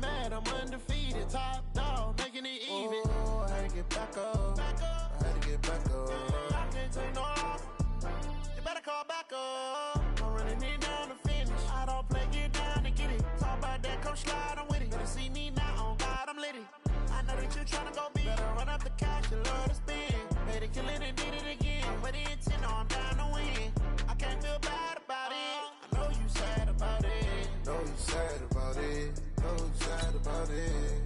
mad, I'm undefeated. Top dog, making it even. Oh, I had to get back up. I had to get back up. I can't take no loss. You better call back up. I'm running it down to finish. I don't play, get down and get it. Talk about that, come slide, I'm with it. Better see me now, on God, I'm litty. I know that you tryna go big. Better run up the cash, you love to spend. Made it, kill it, and did it again. But the intent, I'm down to win. I can't feel bad about it. I know you sad about it. Know you sad about it. Know you sad about it.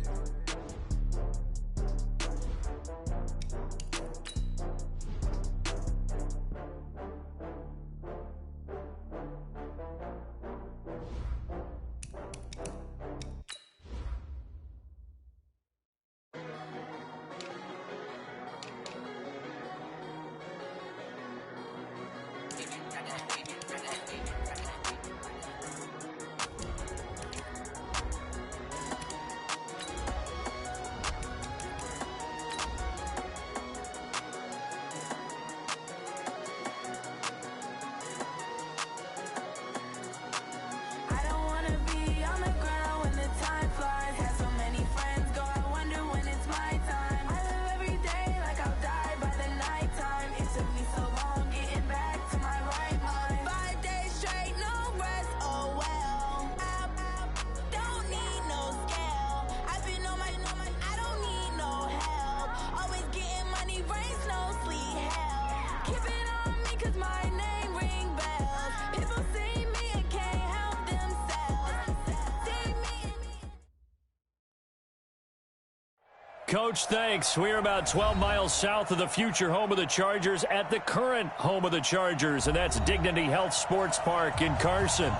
Coach, thanks. We're about 12 miles south of the future home of the Chargers at the current home of the Chargers, and that's Dignity Health Sports Park in Carson.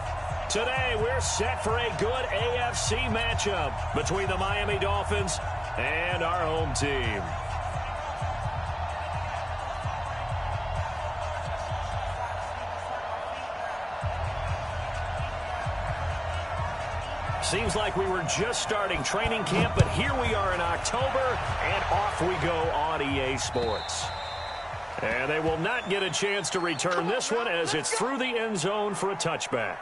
Today, we're set for a good AFC matchup between the Miami Dolphins and our home team. Seems like we were just starting training camp, but here we are in October, and off we go on EA Sports. And they will not get a chance to return this one as it's through the end zone for a touchback.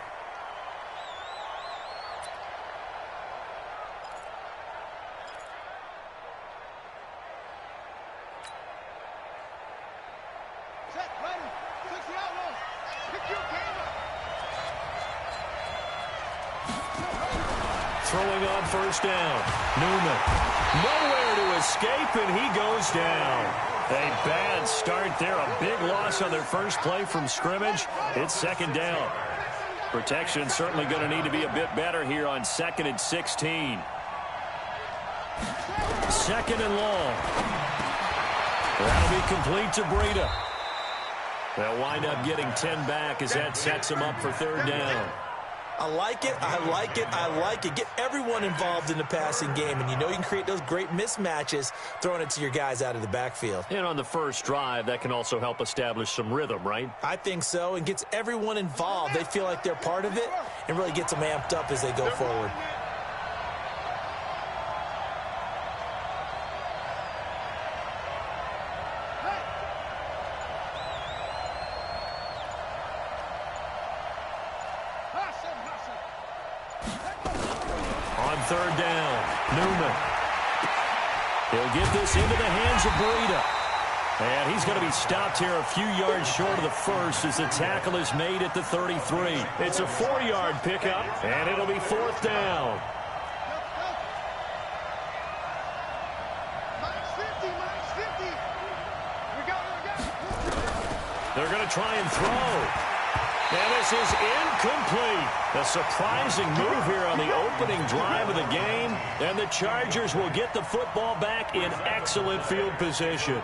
Throwing on first down. Newman. Nowhere to escape, and he goes down. A bad start there. A big loss on their first play from scrimmage. It's second down. Protection certainly going to need to be a bit better here on 2nd and 16. 2nd and long. That'll be complete to Breida. They'll wind up getting 10 back as that sets them up for third down. I like it, I like it, I like it. Get everyone involved in the passing game, and you know you can create those great mismatches throwing it to your guys out of the backfield. And on the first drive, that can also help establish some rhythm, right? I think so, and gets everyone involved. They feel like they're part of it and really gets them amped up as they go forward. Third down, Newman. He'll get this into the hands of Breida. And he's going to be stopped here a few yards short of the first as the tackle is made at the 33. It's a 4-yard pickup, and it'll be fourth down. They're going to try and throw. And this is incomplete. A surprising move here on the opening drive of the game. And the Chargers will get the football back in excellent field position.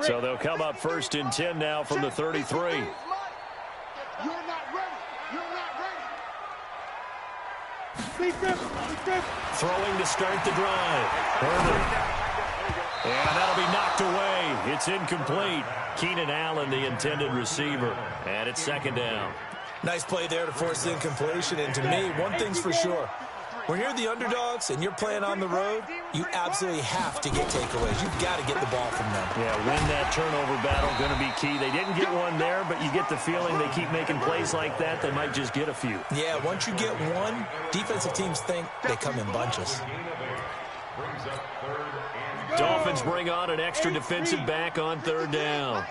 So they'll come up 1st and 10 now from the 33. You're not ready. You're not ready. Throwing to start the drive. Herbert. And that'll be knocked away. It's incomplete. Keenan Allen, the intended receiver. And it's second down. Nice play there to force the incompletion. And to me, one thing's for sure. When you're the underdogs and you're playing on the road, you absolutely have to get takeaways. You've got to get the ball from them. Yeah, win that turnover battle, going to be key. They didn't get one there, but you get the feeling they keep making plays like that, they might just get a few. Yeah, once you get one, defensive teams think they come in bunches. Dolphins bring on an extra defensive back on third down.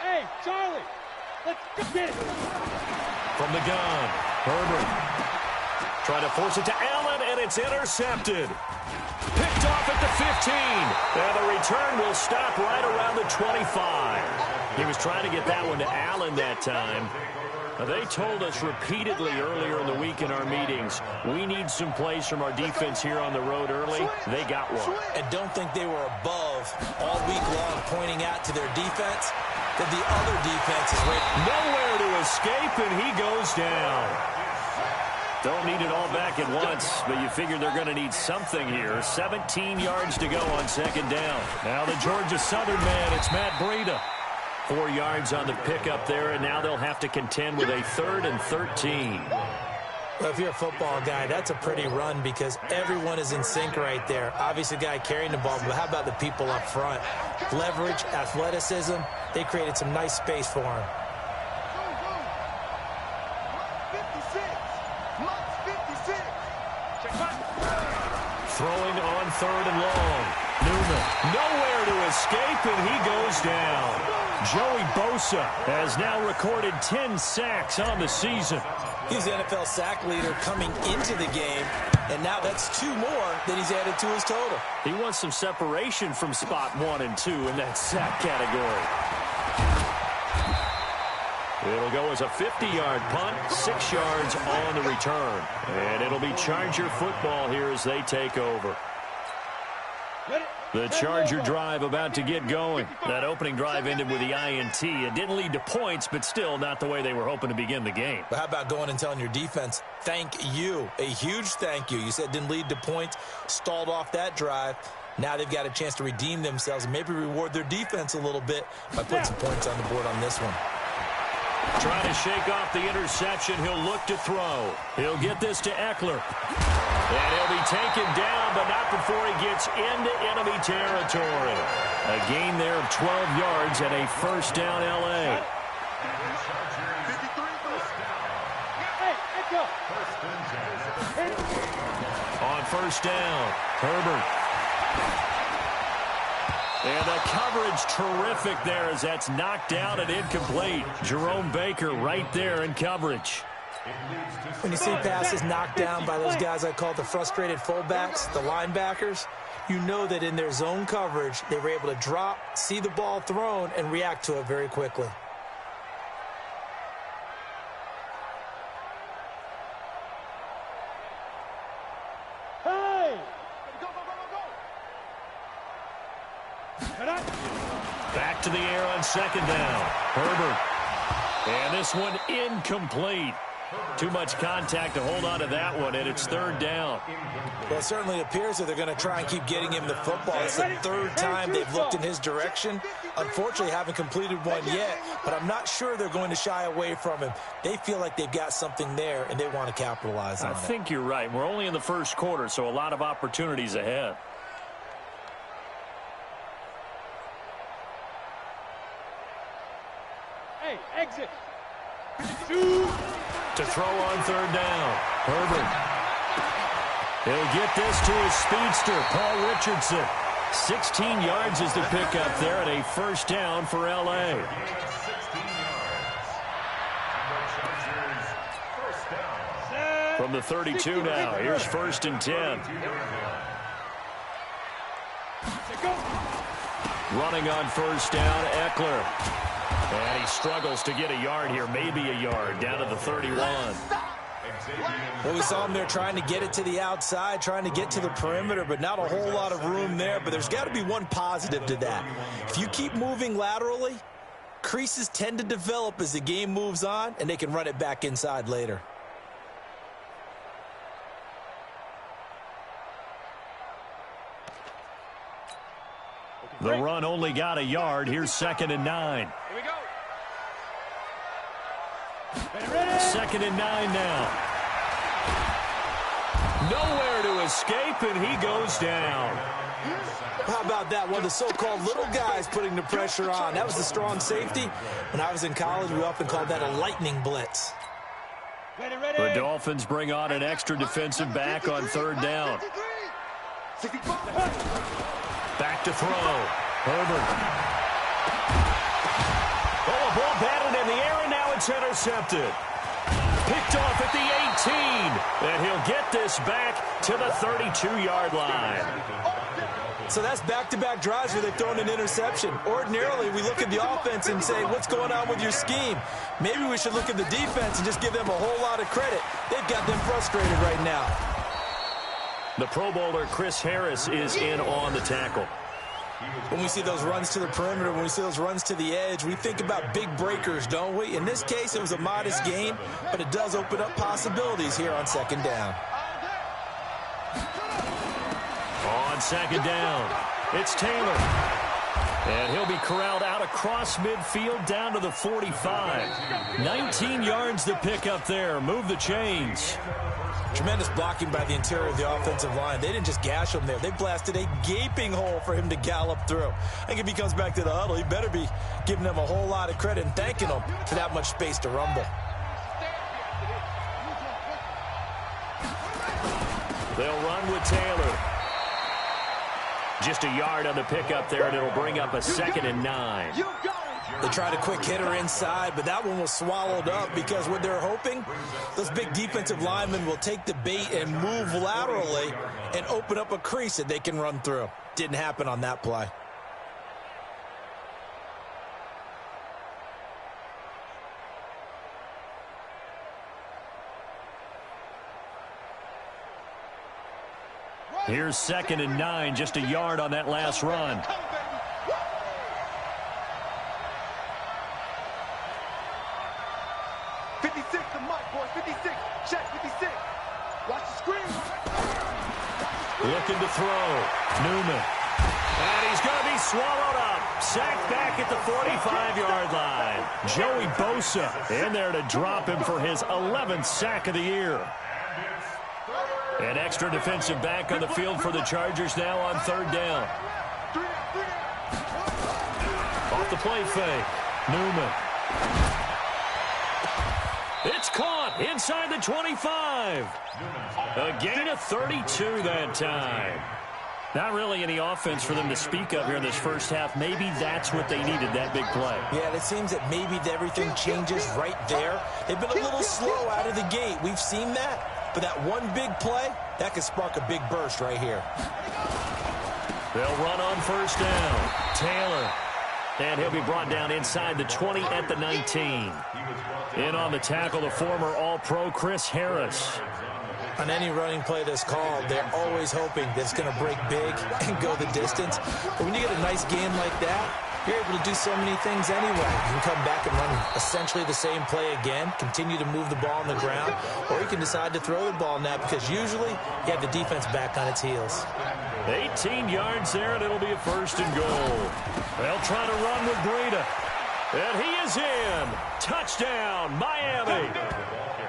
Hey, Charlie, let's get it. From the gun, Herbert. Trying to force it to Allen, and it's intercepted. Picked off at the 15. And the return will stop right around the 25. He was trying to get that one to Allen that time. They told us repeatedly earlier in the week in our meetings, we need some plays from our defense here on the road early. They got one. And don't think they were above all week long pointing out to their defense that the other defense is ready. Nowhere to escape, and he goes down. Don't need it all back at once, but you figure they're going to need something here. 17 yards to go on second down. Now the Georgia Southern man, it's Matt Breida. 4 yards on the pickup there, and now they'll have to contend with a 3rd and 13. Well, if you're a football guy, that's a pretty run because everyone is in sync right there. Obviously, the guy carrying the ball, but how about the people up front? Leverage, athleticism, they created some nice space for him. Throwing on 3rd and long. Newman, nowhere to escape, and he goes down. Joey Bosa has now recorded 10 sacks on the season. He's the NFL sack leader coming into the game, and now that's 2 more that he's added to his total. He wants some separation from spot 1 and 2 in that sack category. It'll go as a 50-yard punt, 6 yards on the return. And it'll be Charger football here as they take over. The Charger drive about to get going. That opening drive ended with the INT. It didn't lead to points, but still not the way they were hoping to begin the game. But how about going and telling your defense, thank you, a huge thank you. You said it didn't lead to points, stalled off that drive. Now they've got a chance to redeem themselves and maybe reward their defense a little bit by putting some points on the board on this one. Trying to shake off the interception. He'll look to throw. He'll get this to Eckler. And he'll be taken down, but not before he gets into enemy territory. A gain there of 12 yards and a first down L.A. On first down, Herbert. And the coverage terrific there as that's knocked down and incomplete. Jerome Baker right there in coverage. When you see passes knocked down by those guys I call the frustrated fullbacks, the linebackers, you know that in their zone coverage, they were able to drop, see the ball thrown, and react to it very quickly. Back to the air on second down. Herbert. And this one incomplete. Too much contact to hold on to that one, and it's 3rd down. Well, it certainly appears that they're going to try and keep getting him the football. It's the 3rd time they've looked in his direction. Unfortunately, haven't completed one yet, but I'm not sure they're going to shy away from him. They feel like they've got something there, and they want to capitalize on it. I think you're right. We're only in the first quarter, so a lot of opportunities ahead. Hey, exit. To throw on 3rd down. Herbert. He'll get this to his speedster, Paul Richardson. 16 yards is the pickup there, and a first down for L.A. From the 32 now, here's 1st and 10. Running on first down, Eckler. And he struggles to get a yard here, maybe a yard, down to the 31. Well, we saw him there trying to get it to the outside, trying to get to the perimeter, but not a whole lot of room there. But there's got to be one positive to that. If you keep moving laterally, creases tend to develop as the game moves on, and they can run it back inside later. The run only got a yard. Here's 2nd and 9. Here we go. 2nd and 9 now. Nowhere to escape, and he goes down. How about that? One of the so-called little guys putting the pressure on. That was the strong safety. When I was in college, we often called that a lightning blitz. The Dolphins bring on an extra defensive back on 3rd down. Back to throw. Herbert. Oh, a ball batted in the air, and now it's intercepted. Picked off at the 18. And he'll get this back to the 32-yard line. So that's back-to-back drives where they've thrown an interception. Ordinarily, we look at the offense and say, what's going on with your scheme? Maybe we should look at the defense and just give them a whole lot of credit. They've got them frustrated right now. The Pro Bowler Chris Harris is in on the tackle. When we see those runs to the perimeter, when we see those runs to the edge, we think about big breakers, don't we? In this case, it was a modest gain, but it does open up possibilities here on 2nd down. On 2nd down, it's Taylor. And he'll be corralled out across midfield down to the 45. 19 yards to pick up there. Move the chains. Tremendous blocking by the interior of the offensive line. They didn't just gash him there. They blasted a gaping hole for him to gallop through. I think if he comes back to the huddle, he better be giving them a whole lot of credit and thanking them for that much space to rumble. They'll run with Taylor. Just a yard on the pickup there, and it'll bring up a 2nd and 9. They tried a quick hitter inside, but that one was swallowed up because what they're hoping, those big defensive linemen will take the bait and move laterally and open up a crease that they can run through. Didn't happen on that play. Here's 2nd and 9, just a yard on that last run. Looking to throw. Newman. And he's going to be swallowed up. Sacked back at the 45-yard line. Joey Bosa in there to drop him for his 11th sack of the year. An extra defensive back on the field for the Chargers now on 3rd down. Off the play fake. Newman. It's caught inside the 25. A gain of 32 that time. Not really any offense for them to speak of here in this first half. Maybe that's what they needed, that big play. Yeah, it seems that maybe everything changes right there. They've been a little slow out of the gate. We've seen that. But that one big play, that could spark a big burst right here. They'll run on 1st down. Taylor. And he'll be brought down inside the 20 at the 19. In on the tackle, the former All-Pro Chris Harris. On any running play that's called, they're always hoping that it's going to break big and go the distance. But when you get a nice game like that, you're able to do so many things anyway. You can come back and run essentially the same play again, continue to move the ball on the ground, or you can decide to throw the ball now because usually you have the defense back on its heels. 18 yards there, and it'll be a 1st and goal. They'll try to run with Breida. And he is in. Touchdown, Miami.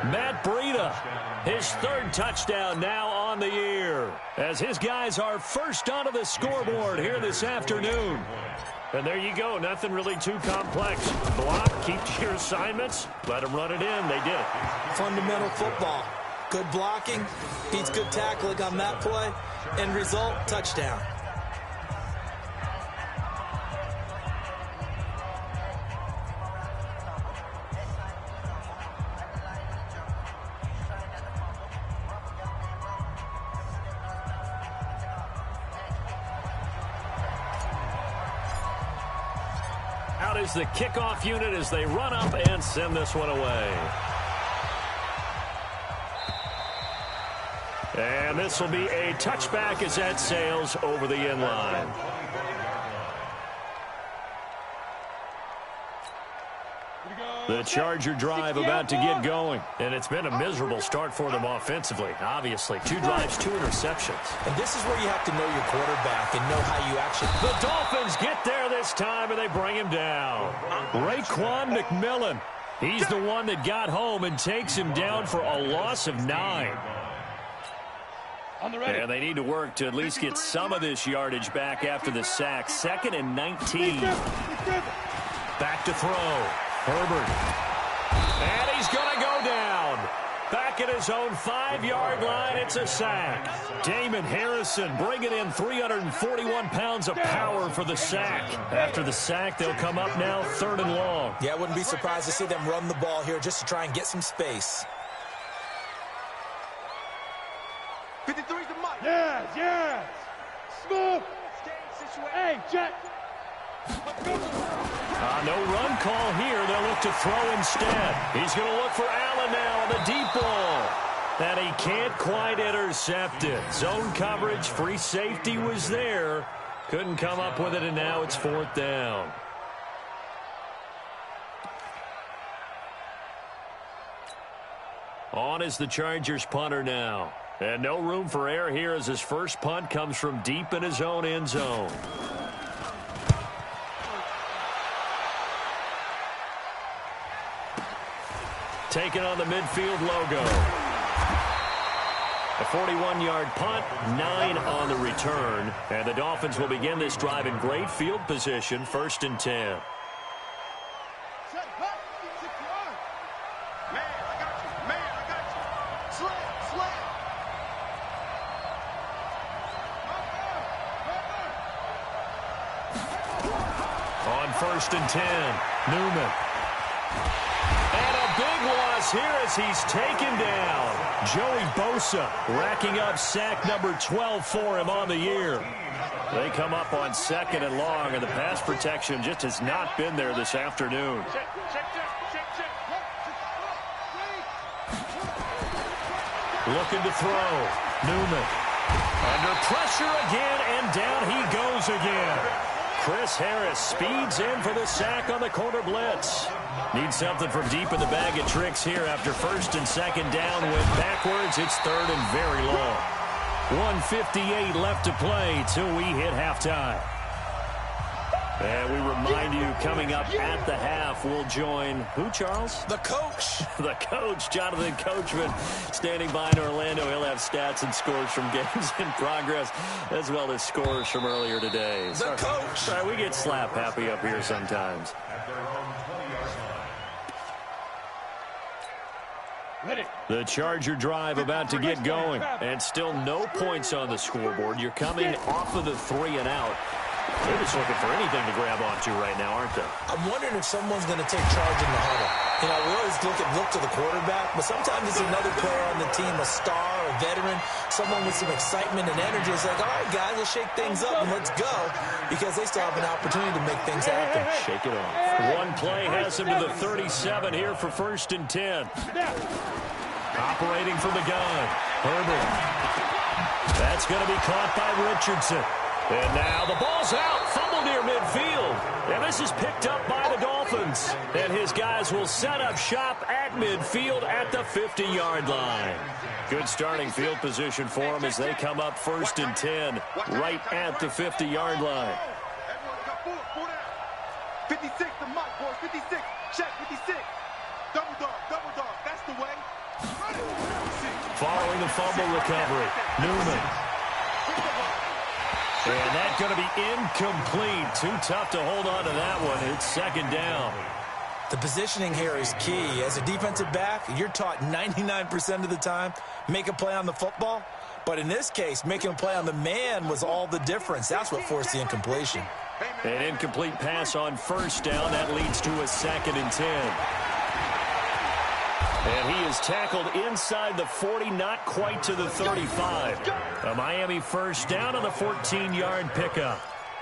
Matt Breida, his 3rd touchdown now on the year, as his guys are first onto the scoreboard here this afternoon. And there you go, nothing really too complex. Block, keep to your assignments, let them run it in. They did it. Fundamental football. Good blocking, beats good tackling on that play. End result, touchdown. Out is the kickoff unit as they run up and send this one away. And this will be a touchback as that sails over the end line. The Charger drive about to get going. And it's been a miserable start for them offensively, obviously. 2 drives, 2 interceptions. And this is where you have to know your quarterback and know how you actually... The Dolphins get there this time, and they bring him down. Raekwon McMillan He's the one that got home and takes him down for a loss of 9. And they need to work to at least get some of this yardage back after the sack. 2nd and 19. Back to throw. Herbert. And he's going to go down. Back at his own 5-yard line, it's a sack. Damon Harrison bringing in 341 pounds of power for the sack. After the sack, they'll come up now 3rd and long. Yeah, I wouldn't be surprised to see them run the ball here just to try and get some space. 53's the mic. Yes. Smooth. Hey, Jet. No run call here. They'll look to throw instead. He's going to look for Allen now on the deep ball. And he can't quite intercept it. Zone coverage, free safety was there. Couldn't come up with it, and now it's 4th down. On is the Chargers punter now. And no room for error here as his first punt comes from deep in his own end zone. Taking on the midfield logo. A 41-yard punt, 9 on the return. And the Dolphins will begin this drive in great field position, 1st and 10. On 1st and 10, Newman. And a big loss here as he's taken down. Joey Bosa racking up sack number 12 for him on the year. They come up on 2nd and long, and the pass protection just has not been there this afternoon. Looking to throw. Newman. Under pressure again, and down he goes again. Chris Harris speeds in for the sack on the corner blitz. Needs something from deep in the bag of tricks here after 1st and 2nd down. Went backwards. It's 3rd and very long. 1:58 left to play till we hit halftime. And we remind you, coming up at the half, we'll join who, Charles? The coach. The coach, Jonathan Coachman, standing by in Orlando. He'll have stats and scores from games in progress, as well as scores from earlier today. The coach. Sorry, we get slap happy up here sometimes. The Charger drive about to get going, and still no points on the scoreboard. You're coming off of the 3 and out. They're just looking for anything to grab onto right now, aren't they? I'm wondering if someone's going to take charge in the huddle. You know, we always look to the quarterback, but sometimes it's another player on the team, a star, a veteran, someone with some excitement and energy. It's like, all right, guys, let's shake things up and let's go, because they still have an opportunity to make things happen. Shake it off. One play has him to the 37 here for 1st and 10. Operating from the gun. Herbert. That's going to be caught by Richardson. And now the ball's out. Fumble near midfield. And this is picked up by the Dolphins. And his guys will set up shop at midfield at the 50-yard line. Good starting field position for them as they come up 1st and 10 right at the 50-yard line. 56, the mark, boys. 56. Check, 56. Double dog. That's the way. Following the fumble recovery, Newman. And that's going to be incomplete. Too tough to hold on to that one. It's 2nd down. The positioning here is key. As a defensive back, you're taught 99% of the time, make a play on the football. But in this case, making a play on the man was all the difference. That's what forced the incompletion. An incomplete pass on 1st down. That leads to a 2nd and 10. And he is tackled inside the 40, not quite to the 35. A Miami 1st down on the 14-yard pickup.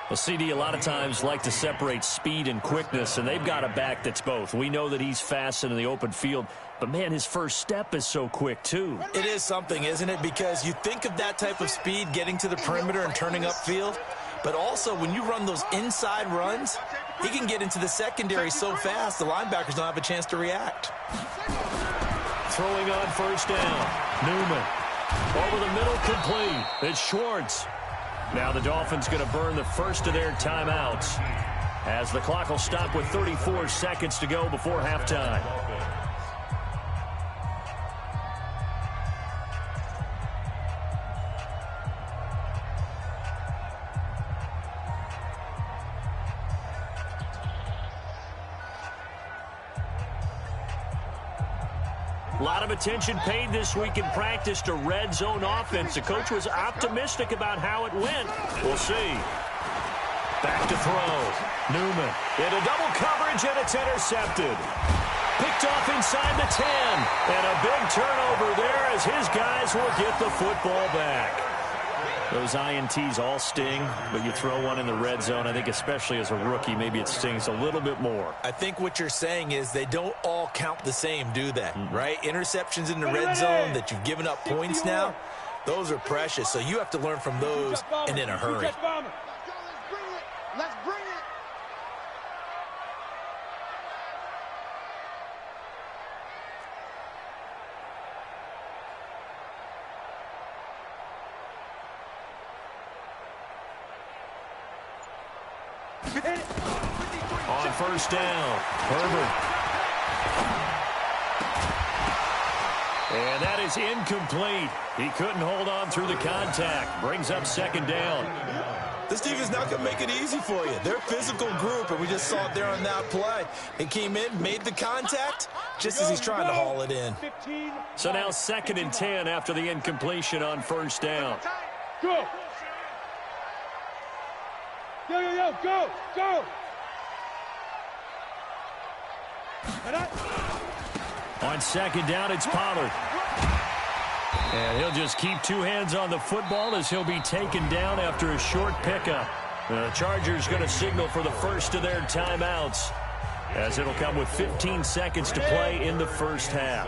Well, CD, a lot of times like to separate speed and quickness, and they've got a back that's both. We know that he's fast in the open field, but, man, his first step is so quick, too. It is something, isn't it? Because you think of that type of speed getting to the perimeter and turning upfield, but also when you run those inside runs, he can get into the secondary so fast the linebackers don't have a chance to react. Throwing on 1st down. Newman. Over the middle, complete. It's Schwartz. Now the Dolphins going to burn the first of their timeouts as the clock will stop with 34 seconds to go before halftime. A lot of attention paid this week in practice to red zone offense. The coach was optimistic about how it went. We'll see. Back to throw. Newman into double coverage, and it's intercepted. Picked off inside the 10. And a big turnover there as his guys will get the football back. Those INTs all sting, but you throw one in the red zone, I think especially as a rookie, maybe it stings a little bit more. I think what you're saying is they don't all count the same, do they? Right? Interceptions in the red zone that you've given up points now, those are precious. So you have to learn from those and in a hurry. Let's bring it. On first down, Herbert. And that is incomplete. He couldn't hold on through the contact. Brings up second down. This team is not going to make it easy for you. They're a physical group, and we just saw it there on that play. He came in, made the contact, just as he's trying to haul it in. So now 2nd and 10 after the incompletion on first down. Go. Go. On second down, it's Pollard. And he'll just keep two hands on the football as he'll be taken down after a short pickup. The Chargers going to signal for the first of their timeouts, as it'll come with 15 seconds to play in the first half.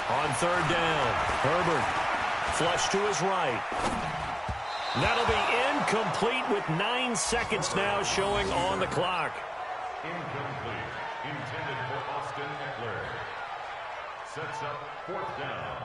On third down, Herbert flush to his right. That'll be incomplete with 9 seconds now showing on the clock. Incomplete. Intended for Austin Eckler. Sets up 4th down.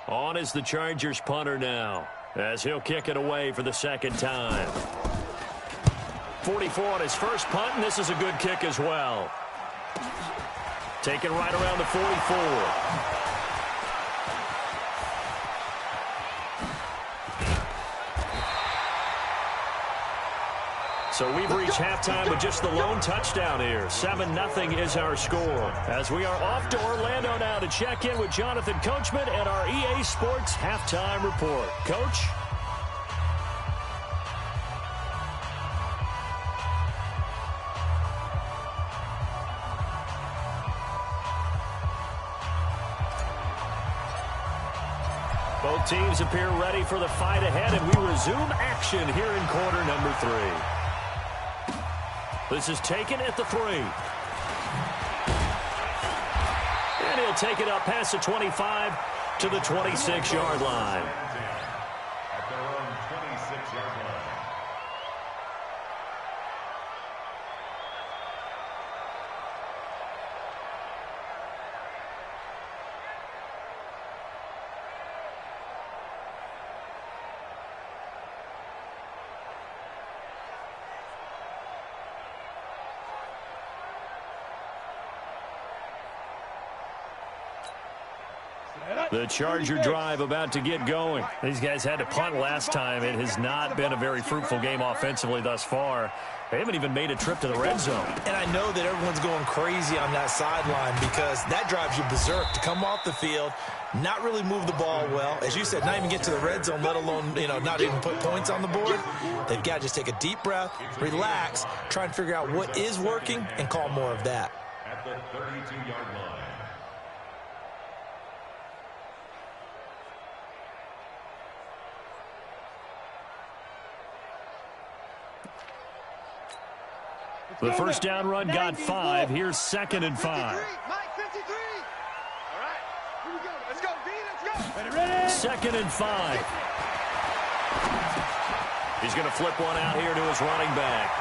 On is the Chargers punter now, as he'll kick it away for the second time. 44 on his first punt, and this is a good kick as well. Taken right around the 44. So we've reached halftime with just the lone touchdown here. 7-0 is our score. As we are off to Orlando now to check in with Jonathan Coachman and our EA Sports halftime report. Coach? Both teams appear ready for the fight ahead, and we resume action here in quarter number 3. This is taken at the 3. And he'll take it up past the 25 to the 26-yard line. At their own 26-yard line. The Charger drive about to get going. These guys had to punt last time. It has not been a very fruitful game offensively thus far. They haven't even made a trip to the red zone. And I know that everyone's going crazy on that sideline because that drives you berserk to come off the field, not really move the ball well. As you said, not even get to the red zone, let alone, not even put points on the board. They've got to just take a deep breath, relax, try and figure out what is working and call more of that. At the 32-yard line. The first down run got 5. Here's 2nd and 5. Mike, 53. All right, here we go. Let's go, B, let's go. Ready. 2nd and 5. He's going to flip one out here to his running back.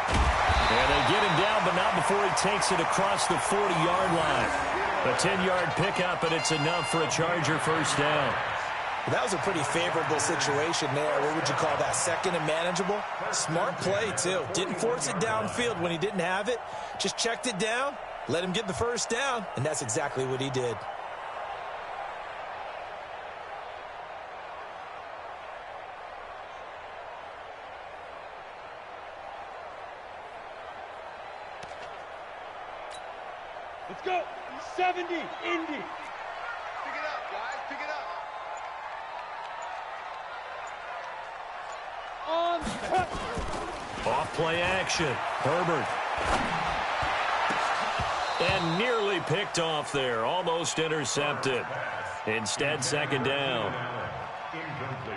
And they get him down, but not before he takes it across the 40-yard line. A 10-yard pickup, and it's enough for a Charger first down. That was a pretty favorable situation there. What would you call that? 2nd and manageable? Smart play, too. Didn't force it downfield when he didn't have it. Just checked it down, let him get the first down, and that's exactly what he did. Let's go. 70, Indy. Pick it up, guys. Pick it up. On cut. Off play action. Herbert. And nearly picked off there. Almost intercepted. Instead, 2nd down.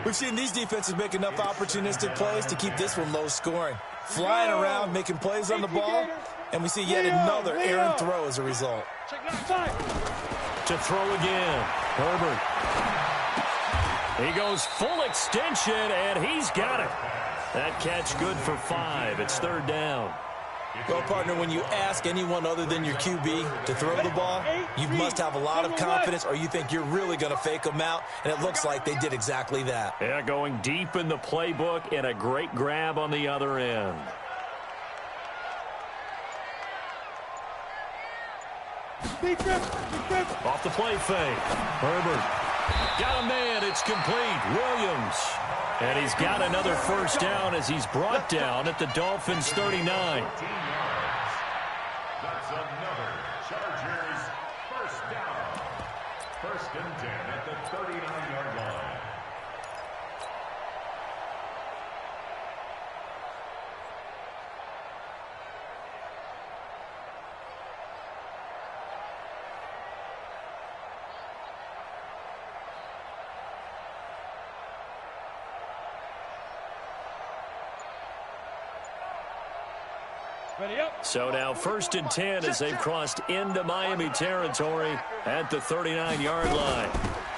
We've seen these defenses make enough opportunistic plays to keep this one low scoring. Flying around, making plays on the ball, and we see yet another errant throw as a result. To throw again. Herbert. He goes full extension, and he's got it. That catch good for 5. It's 3rd down. Well, partner, when you ask anyone other than your QB to throw the ball, you must have a lot of confidence or you think you're really going to fake them out, and it looks like they did exactly that. Yeah, going deep in the playbook and a great grab on the other end. Off the play fake. Herbert. Got a man. It's complete. Williams. And he's got another first down as he's brought down at the Dolphins' 39. That's another Chargers first down. 1st and 10 at the 39-yard line. So now 1st and 10 as they've crossed into Miami territory at the 39-yard line.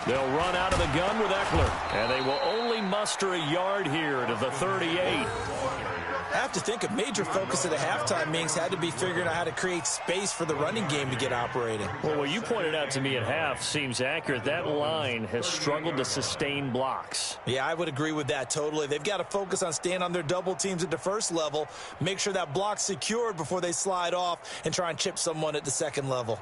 They'll run out of the gun with Eckler, and they will only muster a yard here to the 38. I have to think a major focus of the halftime meetings had to be figuring out how to create space for the running game to get operating. Well, what you pointed out to me at half seems accurate. That line has struggled to sustain blocks. Yeah, I would agree with that totally. They've got to focus on staying on their double teams at the first level, make sure that block's secured before they slide off and try and chip someone at the second level.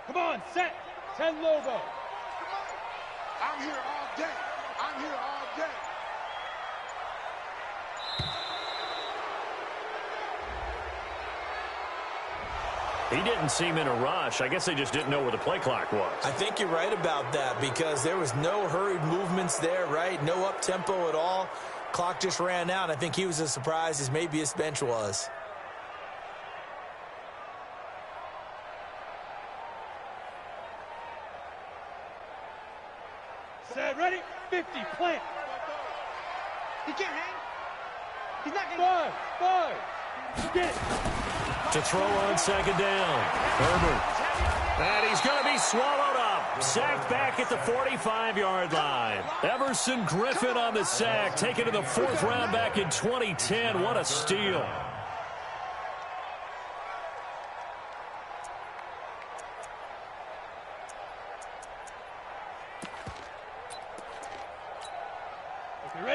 Come on, set. 10 Lobo. I'm here all day. I'm here all day. He didn't seem in a rush. I guess they just didn't know where the play clock was. I think you're right about that because there was no hurried movements there, right? No up-tempo at all. Clock just ran out. I think he was as surprised as maybe his bench was. Set, ready, 50, plant. He can't hang. He's not getting... 5, get it. To throw on 2nd down. Herbert. And he's going to be swallowed up. Sacked back at the 45-yard line. Everson Griffin on the sack. Taken to the 4th round back in 2010. What a steal.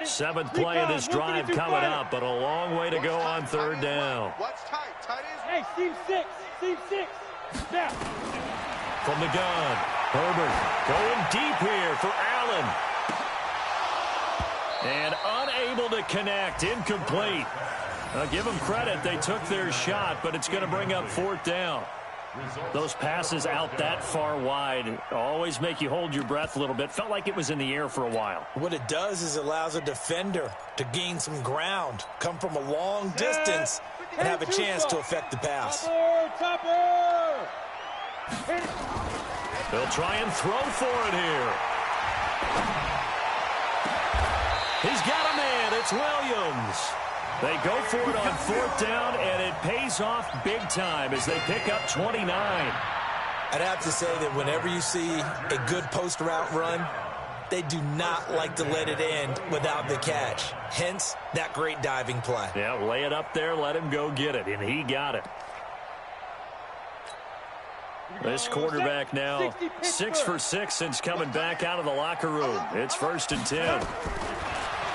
Seventh play of this drive coming up, but a long way to go on 3rd down. What's tight? Tight is... Hey, seam 6. Seam 6. Snap. From the gun, Herbert going deep here for Allen. And unable to connect, incomplete. I'll give them credit. They took their shot, but it's going to bring up 4th down. Those passes out that far wide always make you hold your breath a little bit. Felt like it was in the air for a while. What it does is it allows a defender to gain some ground, come from a long distance, and have a chance to affect the pass. Topper! They'll try and throw for it here. He's got a man. It's it's Williams. They go for it on 4th down, and it pays off big time as they pick up 29. I'd have to say that whenever you see a good post route run, they do not like to let it end without the catch. Hence, that great diving play. Yeah, lay it up there, let him go get it, and he got it. This quarterback now 6 for 6 since coming back out of the locker room. It's 1st and 10.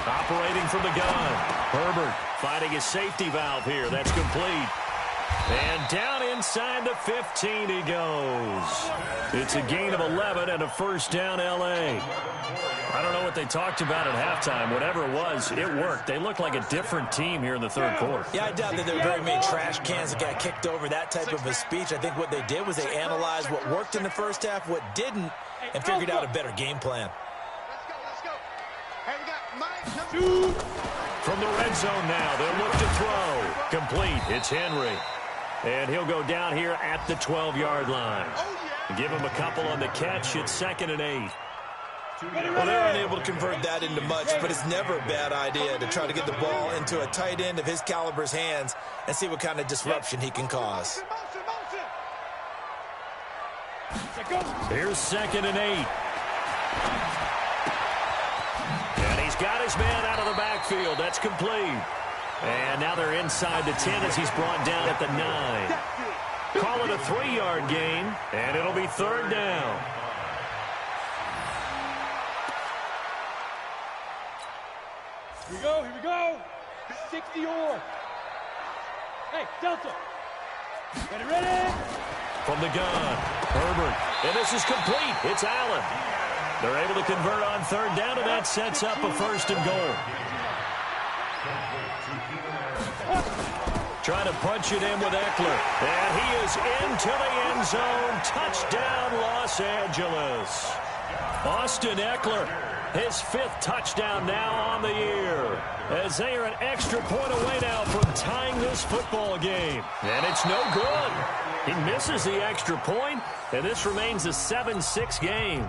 Operating from the gun. Herbert finding his safety valve here. That's complete. And down inside the 15 he goes. It's a gain of 11 and a 1st down L.A. I don't know what they talked about at halftime. Whatever it was, it worked. They looked like a different team here in the 3rd quarter. Yeah, I doubt that there were very many trash cans that got kicked over, that type of a speech. I think what they did was they analyzed what worked in the first half, what didn't, and figured out a better game plan. Let's go. Hey, we got Mike, number 2. From the red zone now, they'll look to throw. Complete. It's Henry. And he'll go down here at the 12-yard line. Give him a couple on the catch. It's 2nd and 8. Well, they weren't able to convert that into much, but it's never a bad idea to try to get the ball into a tight end of his caliber's hands and see what kind of disruption he can cause. Here's 2nd and 8. And he's got his man out of the backfield. That's complete. And now they're inside the 10 as he's brought down at the 9. Call it a 3-yard gain, and it'll be 3rd down. Here we go. 60 or. Hey, Delta. Ready? From the gun, Herbert. And this is complete. It's Allen. They're able to convert on 3rd down, and that sets up a 1st and goal. Trying to punch it in with Eckler. And he is into the end zone. Touchdown, Los Angeles. Austin Eckler, his 5th touchdown now on the year. As they are an extra point away now from tying this football game. And it's no good. He misses the extra point, and this remains a 7-6 game.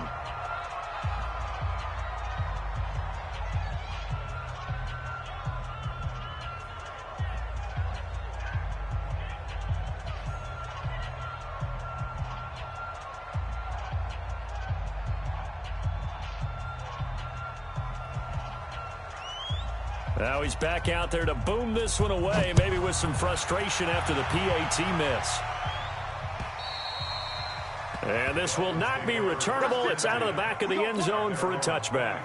Now he's back out there to boom this one away, maybe with some frustration after the PAT miss. And this will not be returnable. It's out of the back of the end zone for a touchback.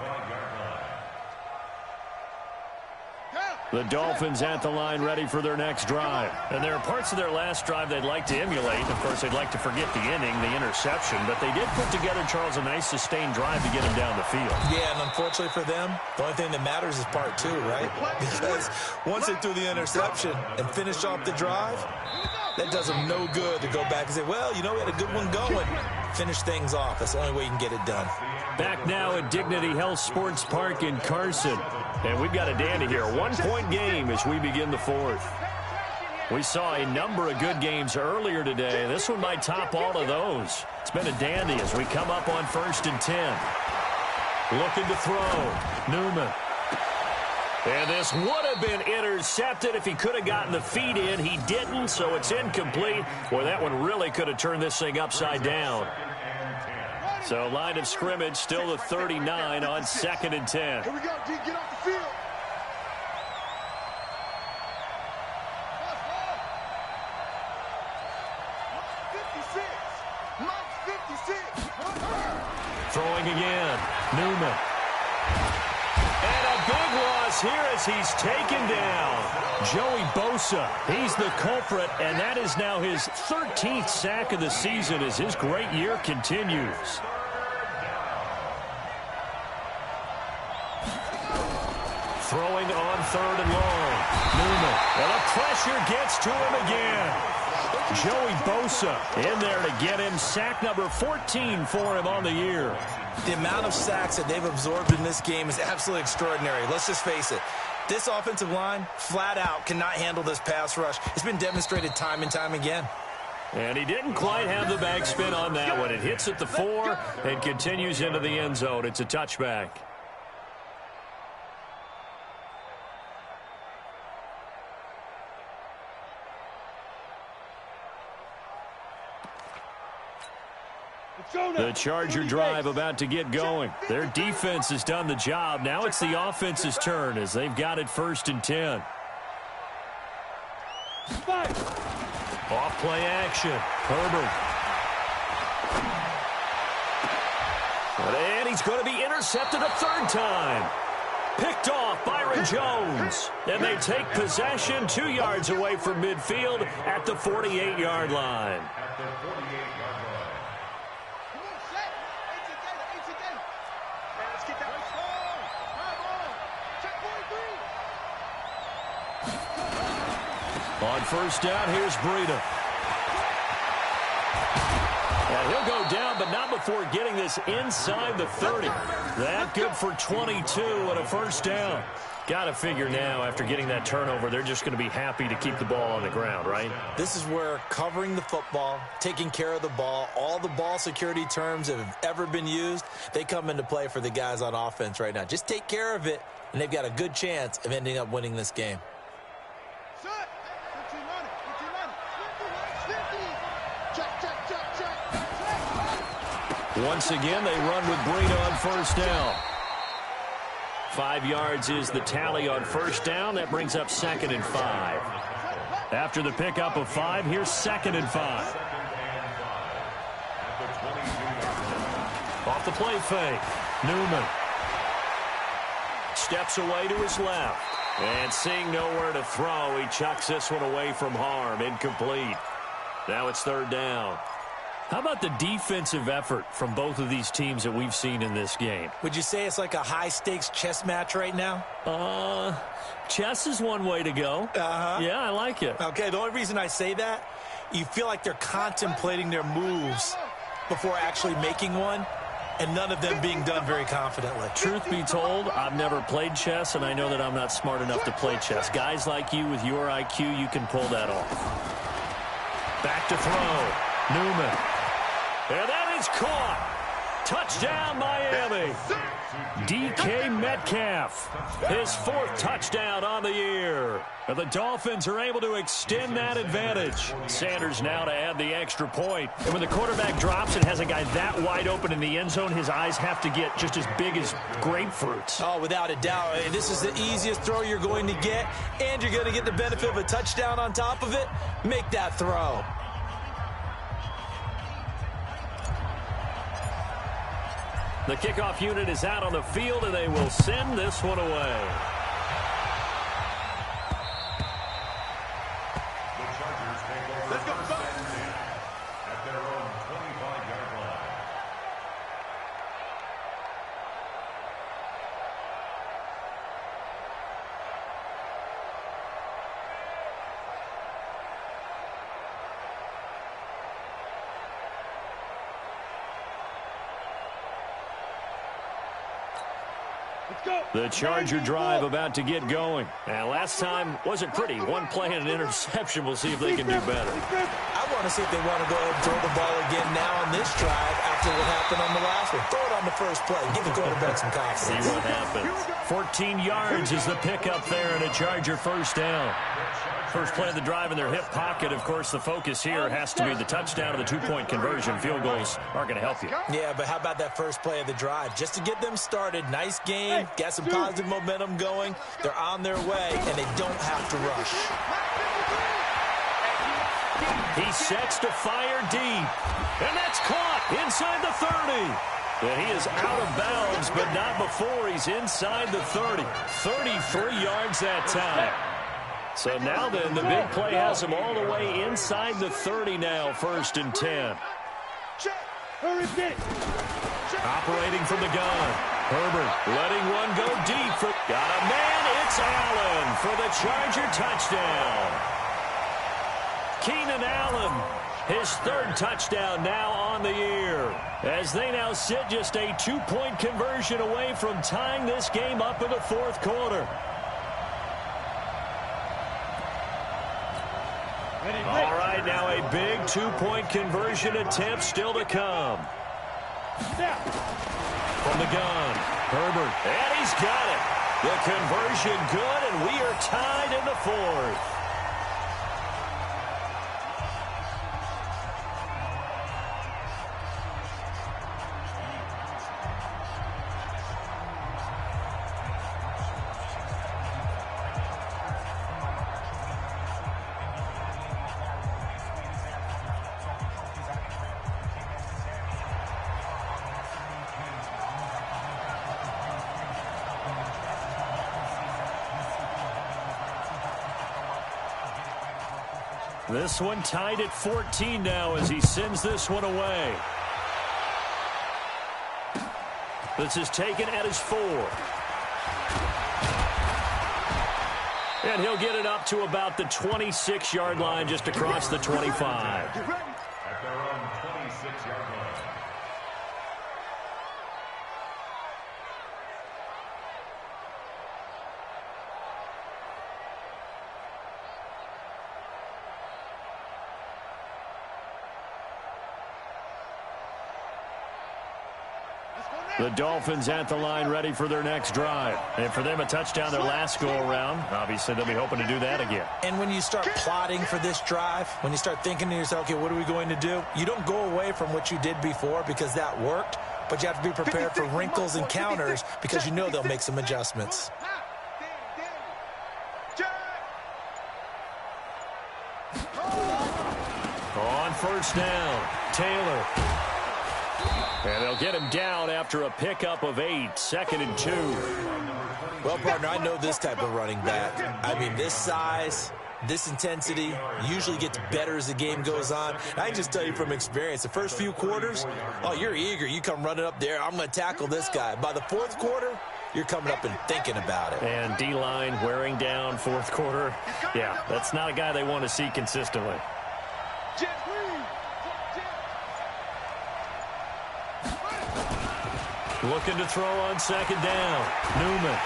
The Dolphins at the line ready for their next drive. And there are parts of their last drive they'd like to emulate. Of course, they'd like to forget the inning, the interception. But they did put together, Charles, a nice sustained drive to get him down the field. Yeah, and unfortunately for them, the only thing that matters is part 2, right? Because once they threw the interception and finished off the drive, that does them no good to go back and say, well, you know, we had a good one going. Finish things off. That's the only way you can get it done. Back now at Dignity Health Sports Park in Carson. And we've got a dandy here. A 1-point game as we begin the 4th. We saw a number of good games earlier today. This one might top all of those. It's been a dandy as we come up on 1st and 10. Looking to throw. Newman. And this would have been intercepted if he could have gotten the feet in. He didn't, so it's incomplete. Boy, that one really could have turned this thing upside down. So line of scrimmage still the 39 on 2nd and 10. Here we go, D. Get off the field. Mike 56. Throwing again. Newman. And a big loss here as he's taken down. Joey Bosa, he's the culprit, and that is now his 13th sack of the season as his great year continues. Throwing on 3rd and long. Newman. And the pressure gets to him again. Joey Bosa in there to get him sack number 14 for him on the year. The amount of sacks that they've absorbed in this game is absolutely extraordinary. Let's just face it. This offensive line, flat out, cannot handle this pass rush. It's been demonstrated time and time again. And he didn't quite have the backspin on that one. It hits at the 4 and continues into the end zone. It's a touchback. The Charger drive about to get going. Their defense has done the job. Now it's the offense's turn as they've got it 1st and 10. Off play action. Herbert. And he's going to be intercepted a 3rd time. Picked off Byron Jones. And they take possession 2 yards away from midfield at the 48-yard line. On 1st down, here's Breida. And he'll go down, but not before getting this inside the 30. That good for 22 and a 1st down. Got to figure now, after getting that turnover, they're just going to be happy to keep the ball on the ground, right? This is where covering the football, taking care of the ball, all the ball security terms that have ever been used, they come into play for the guys on offense right now. Just take care of it, and they've got a good chance of ending up winning this game. Once again, they run with Breida on 1st down. 5 yards is the tally on 1st down. That brings up 2nd and 5. After the pickup of 5, here's 2nd and 5. Off the play fake. Newman. Steps away to his left. And seeing nowhere to throw, he chucks this one away from harm. Incomplete. Now it's 3rd down. How about the defensive effort from both of these teams that we've seen in this game? Would you say it's like a high-stakes chess match right now? Chess is one way to go. Yeah, I like it. Okay, the only reason I say that, you feel like they're contemplating their moves before actually making one, and none of them being done very confidently. Truth be told, I've never played chess, and I know that I'm not smart enough to play chess. Guys like you with your IQ, you can pull that off. Back to throw. Newman. And that is caught. Touchdown, Miami. DK Metcalf, his 4th touchdown on the year. And the Dolphins are able to extend that advantage. Sanders now to add the extra point. And when the quarterback drops and has a guy that wide open in the end zone, his eyes have to get just as big as grapefruits. Oh, without a doubt. This is the easiest throw you're going to get, and you're going to get the benefit of a touchdown on top of it. Make that throw. The kickoff unit is out on the field, and they will send this one away. The Chargers take over. Let's go. At their own 25-yard line. The Charger drive about to get going. And last time wasn't pretty. One play and an interception. We'll see if they can do better. I want to see if they want to go ahead and throw the ball again now on this drive after what happened on the last one. Throw it on the first play. Give the quarterback some confidence. See what happens. 14 yards is the pickup there and a Charger 1st down. First play of the drive in their hip pocket. Of course, the focus here has to be the touchdown of the 2-point conversion. Field goals aren't going to help you. Yeah, but how about that first play of the drive? Just to get them started. Nice game. Got some positive momentum going. They're on their way, and they don't have to rush. He sets to fire deep. And that's caught inside the 30. And he is out of bounds, but not before he's inside the 30. 33 yards that time. So now then, the big play has him all the way inside the 30 now, 1st and 10. Operating from the gun. Herbert letting one go deep. Got a man. It's Allen for the Charger touchdown. Keenan Allen, his 3rd touchdown now on the year. As they now sit just a 2-point conversion away from tying this game up in the 4th quarter. All right, now a big 2-point conversion attempt still to come. From the gun, Herbert, and he's got it. The conversion good, and we are tied in the 4th. This one tied at 14 now as he sends this one away. This is taken at his 4. And he'll get it up to about the 26-yard line, just across the 25. At their own 26-yard line. The Dolphins at the line ready for their next drive. And for them, a touchdown their last go-around. Obviously, they'll be hoping to do that again. And when you start plotting for this drive, when you start thinking to yourself, okay, what are we going to do? You don't go away from what you did before because that worked, but you have to be prepared for wrinkles and counters because you know they'll make some adjustments. On first down, Taylor. And they'll get him down after a pickup of 8, 2nd and 2. Well, partner, I know this type of running back. I mean, this size, this intensity usually gets better as the game goes on. I can just tell you from experience, the first few quarters, oh, you're eager. You come running up there, I'm going to tackle this guy. By the fourth quarter, you're coming up and thinking about it. And D-line wearing down fourth quarter. Yeah, that's not a guy they want to see consistently. Looking to throw on 2nd down. Newman.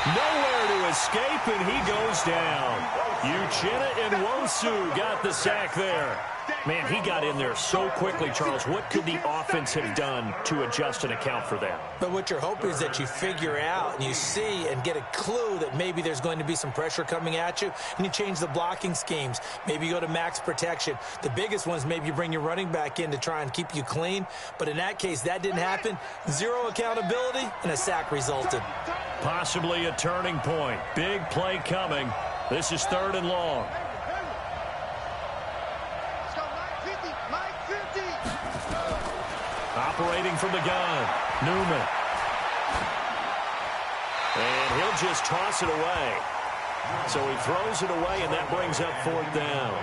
Nowhere to escape, and he goes down. Uchenna Nwosu got the sack there. Man, he got in there so quickly, Charles. What could the offense have done to adjust and account for that? But what you're hoping is that you figure out and you see and get a clue that maybe there's going to be some pressure coming at you, and you change the blocking schemes. Maybe you go to max protection. The biggest one is maybe you bring your running back in to try and keep you clean. But in that case, that didn't happen. Zero accountability, and a sack resulted. Possibly a turning point. Big play coming. This is 3rd and long. Operating from the gun, Newman. And he'll just toss it away. So he throws it away, and that brings up 4th down.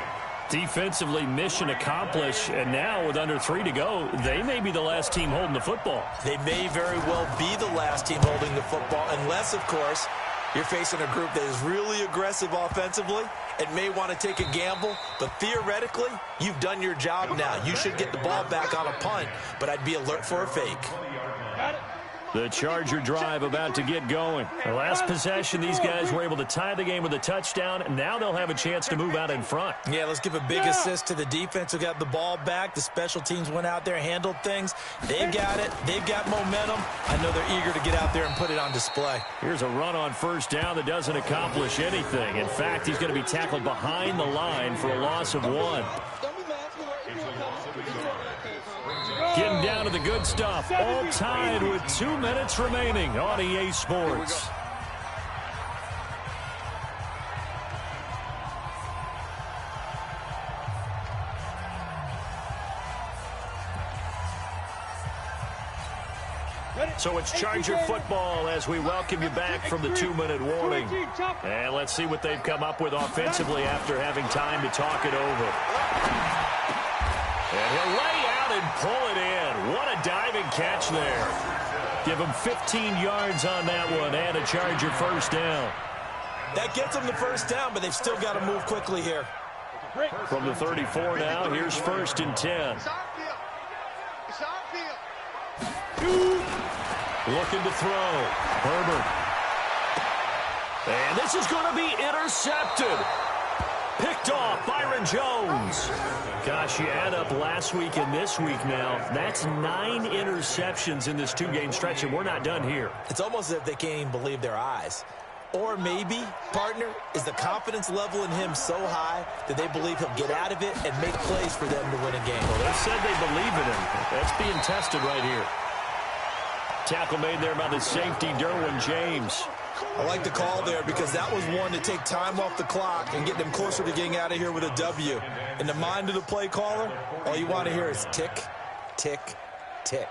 Defensively, mission accomplished, and now with under 3 to go, they may be the last team holding the football. They may very well be the last team holding the football, unless, of course, you're facing a group that is really aggressive offensively and may want to take a gamble, but theoretically, you've done your job now. You should get the ball back on a punt, but I'd be alert for a fake. The Charger drive about to get going. The last possession, these guys were able to tie the game with a touchdown, and now they'll have a chance to move out in front. Yeah, let's give a big assist to the defense who got the ball back. The special teams went out there, handled things. They've got it. They've got momentum. I know they're eager to get out there and put it on display. Here's a run on first down that doesn't accomplish anything. In fact, he's going to be tackled behind the line for a loss of 1. Getting down to the good stuff. All tied with 2 minutes remaining on EA Sports. So it's Charger football as we welcome you back from the 2-minute warning. And let's see what they've come up with offensively after having time to talk it over. And he'll lay out and pull it in. What a diving catch there. Give him 15 yards on that one and a Charger first down. That gets them the first down, but they've still got to move quickly here. From the 34 now, here's 1st and 10. Looking to throw. Herbert. And this is going to be intercepted. Picked off Byron Jones. Gosh, you add up last week and this week now. That's 9 interceptions in this 2-game stretch, and we're not done here. It's almost as if they can't even believe their eyes. Or maybe, partner, is the confidence level in him so high that they believe he'll get out of it and make plays for them to win a game. Well, they said they believe in him. That's being tested right here. Tackle made there by the safety, Derwin James. I like the call there because that was one to take time off the clock and get them closer to getting out of here with a W. In the mind of the play caller, all you want to hear is tick, tick, tick.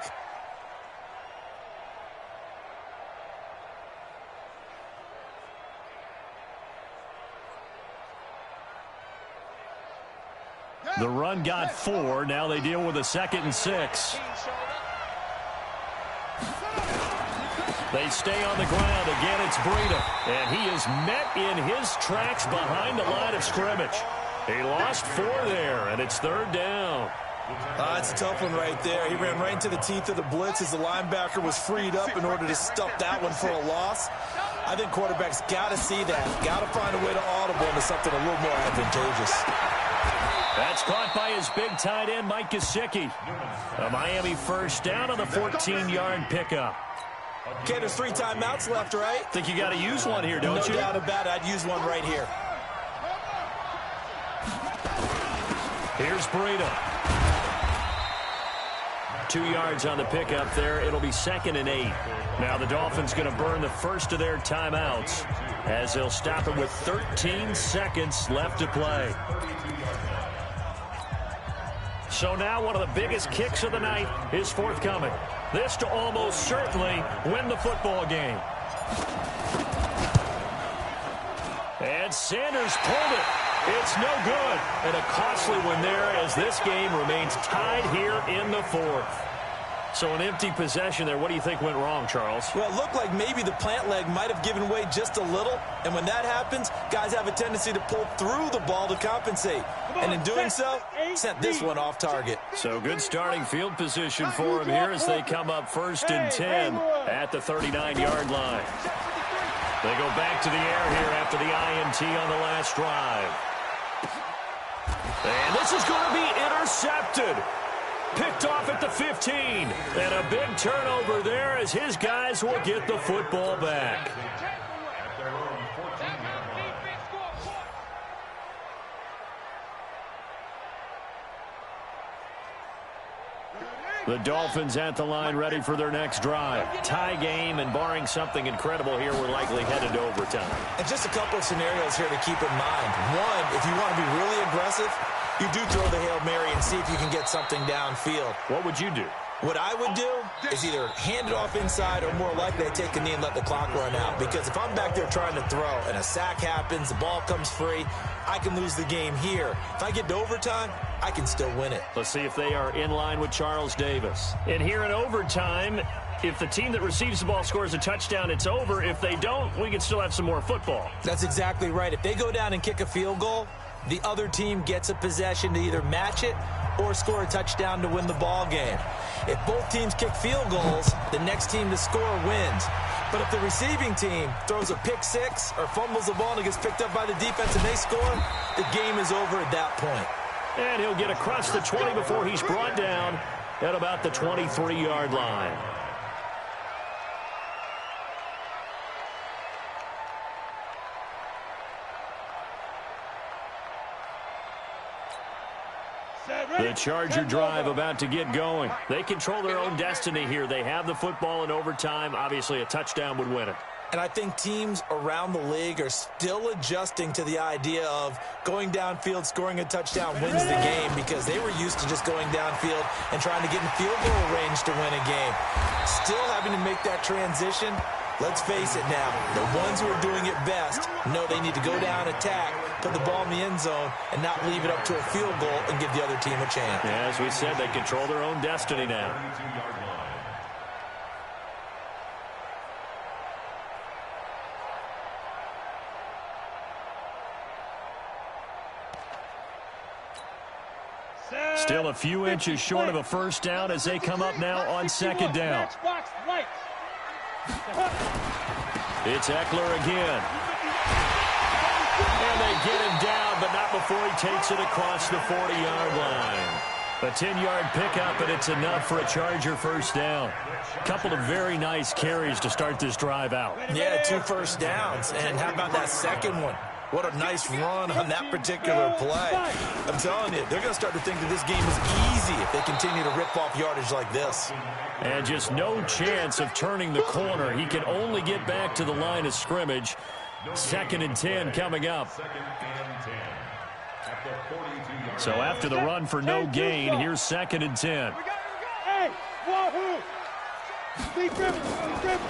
The run got 4. Now they deal with a 2nd and 6. They stay on the ground. Again, it's Breida. And he is met in his tracks behind the line of scrimmage. He lost 4 there, and it's 3rd down. It's a tough one right there. He ran right into the teeth of the blitz as the linebacker was freed up in order to stuff that one for a loss. I think quarterbacks got to see that. Got to find a way to audible into something a little more advantageous. That's caught by his big tight end, Mike Gesicki. A Miami first down on the 14-yard pickup. Okay, there's 3 timeouts left, right? Think you got to use one here, don't you? No doubt about it. I'd use one right here. Here's Breida. 2 yards on the pickup there. It'll be 2nd and 8. Now the Dolphins going to burn the first of their timeouts as they'll stop it with 13 seconds left to play. So now one of the biggest kicks of the night is forthcoming. This to almost certainly win the football game. And Sanders pulled it. It's no good. And a costly one there as this game remains tied here in the 4th. So an empty possession there. What do you think went wrong, Charles? Well, it looked like maybe the plant leg might have given way just a little. And when that happens, guys have a tendency to pull through the ball to compensate. And in doing so, sent this one off target. So good starting field position for him here as they come up 1st and 10 at the 39-yard line. They go back to the air here after the INT on the last drive. And this is going to be intercepted. Picked off at the 15. And a big turnover there as his guys will get the football back. The Dolphins at the line ready for their next drive. Tie game, and barring something incredible here, we're likely headed to overtime. And just a couple of scenarios here to keep in mind. One, if you want to be really aggressive, you do throw the Hail Mary and see if you can get something downfield. What would you do? What I would do is either hand it off inside or more likely I take a knee and let the clock run out. Because if I'm back there trying to throw and a sack happens, the ball comes free, I can lose the game here. If I get to overtime, I can still win it. Let's see if they are in line with Charles Davis. And here in overtime, if the team that receives the ball scores a touchdown, it's over. If they don't, we can still have some more football. That's exactly right. If they go down and kick a field goal, the other team gets a possession to either match it or score a touchdown to win the ball game. If both teams kick field goals, the next team to score wins. But if the receiving team throws a pick six or fumbles the ball and it gets picked up by the defense and they score, the game is over at that point. And he'll get across the 20 before he's brought down at about the 23-yard line. The Charger drive about to get going. They control their own destiny here. They have the football in overtime. Obviously, a touchdown would win it. And I think teams around the league are still adjusting to the idea of going downfield, scoring a touchdown wins the game, because they were used to just going downfield and trying to get in field goal range to win a game. Still having to make that transition. Let's face it now, the ones who are doing it best know they need to go down, attack, put the ball in the end zone, and not leave it up to a field goal and give the other team a chance. Yeah, as we said, they control their own destiny now. Still a few inches short of a first down as they come up now on second down. It's Eckler again. And they get him down, but not before he takes it across the 40-yard line. A 10-yard pickup, and it's enough for a Charger first down. Couple of very nice carries to start this drive out. Yeah, 2 first downs. And how about that second one? What a nice run on that particular play. I'm telling you, they're going to start to think that this game is easy if they continue to rip off yardage like this. And just no chance of turning the corner. He can only get back to the line of scrimmage. 2nd and 10 coming up. So after the run for no gain, here's 2nd and 10.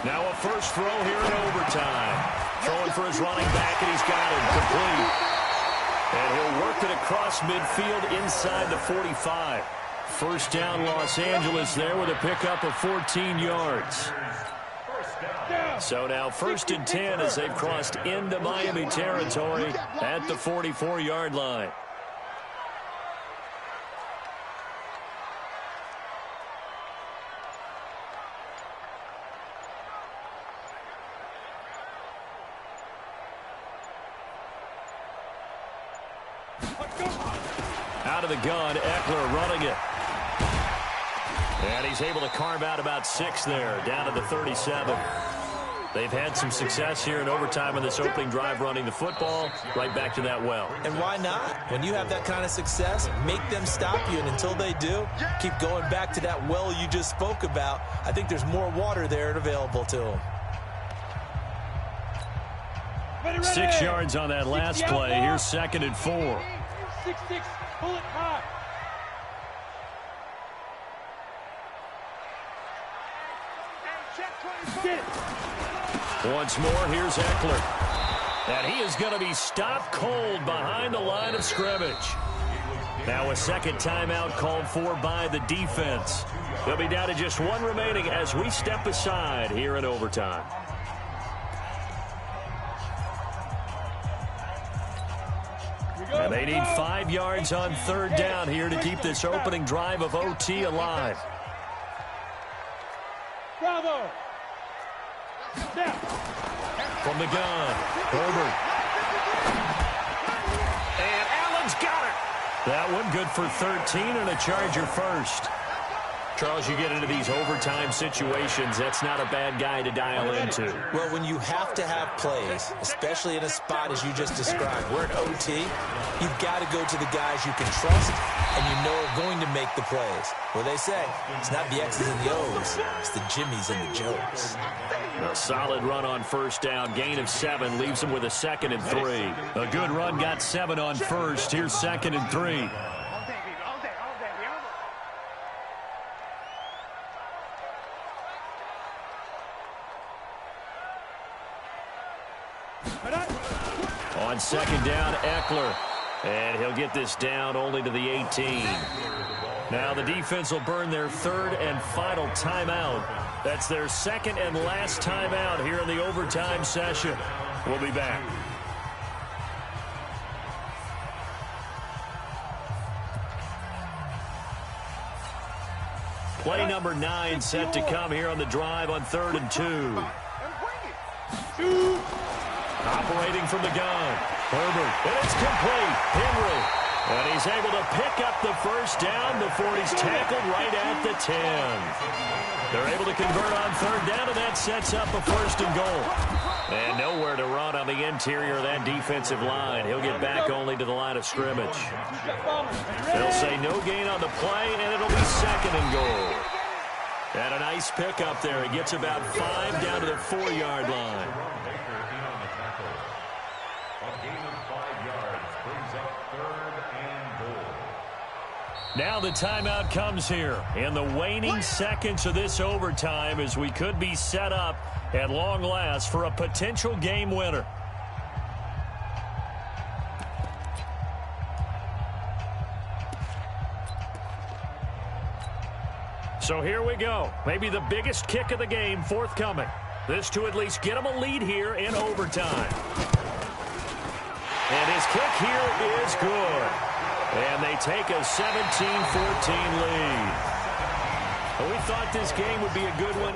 Now a first throw here in overtime. Throwing for his running back, and he's got him complete. And he'll work it across midfield inside the 45. First down, Los Angeles there with a pickup of 14 yards. So now 1st and 10 as they've crossed into Miami territory at the 44-yard line. Out of the gun, Eckler running it. And he's able to carve out about 6 there, down to the 37. They've had some success here in overtime in this opening drive running the football. Right back to that well. And why not? When you have that kind of success, make them stop you. And until they do, keep going back to that well you just spoke about. I think there's more water there and available to them. 6 yards on that last play. Here's 2nd and 4. 6-6, pull it high. Get it. Once more, here's Eckler. And he is going to be stopped cold behind the line of scrimmage. Now a second timeout called for by the defense. They'll be down to just 1 remaining as we step aside here in overtime. And they need 5 yards on 3rd down here to keep this opening drive of OT alive. Bravo. Now. From the gun, Herbert. And Allen's got it. That one good for 13 and a Charger first. Charles, you get into these overtime situations, that's not a bad guy to dial into. Well, when you have to have plays, especially in a spot as you just described, we're at OT, you've got to go to the guys you can trust and you know are going to make the plays. Well, they say it's not the X's and the O's, it's the Jimmys and the Joes. A solid run on 1st down, gain of 7, leaves him with a 2nd and 3. A good run, got 7 on 1st. Here's 2nd and 3. On 2nd down, Eckler. And he'll get this down only to the 18. Now the defense will burn their 3rd and final timeout. That's their 2nd and last timeout here in the overtime session. We'll be back. Play number 9 set to come here on the drive on 3rd and 2. Operating from the gun, Herbert, and it's complete. Henry, and he's able to pick up the 1st down before he's tackled right at the 10. They're able to convert on 3rd down, and that sets up a 1st and goal. And nowhere to run on the interior of that defensive line. He'll get back only to the line of scrimmage. They'll say no gain on the play, and it'll be 2nd and goal. And a nice pick up there. It gets about 5 down to the 4-yard line. Now the timeout comes here in the waning seconds of this overtime as we could be set up at long last for a potential game winner. So here we go. Maybe the biggest kick of the game forthcoming. This to at least get them a lead here in overtime. And his kick here is good. And they take a 17-14 lead. We thought this game would be a good one.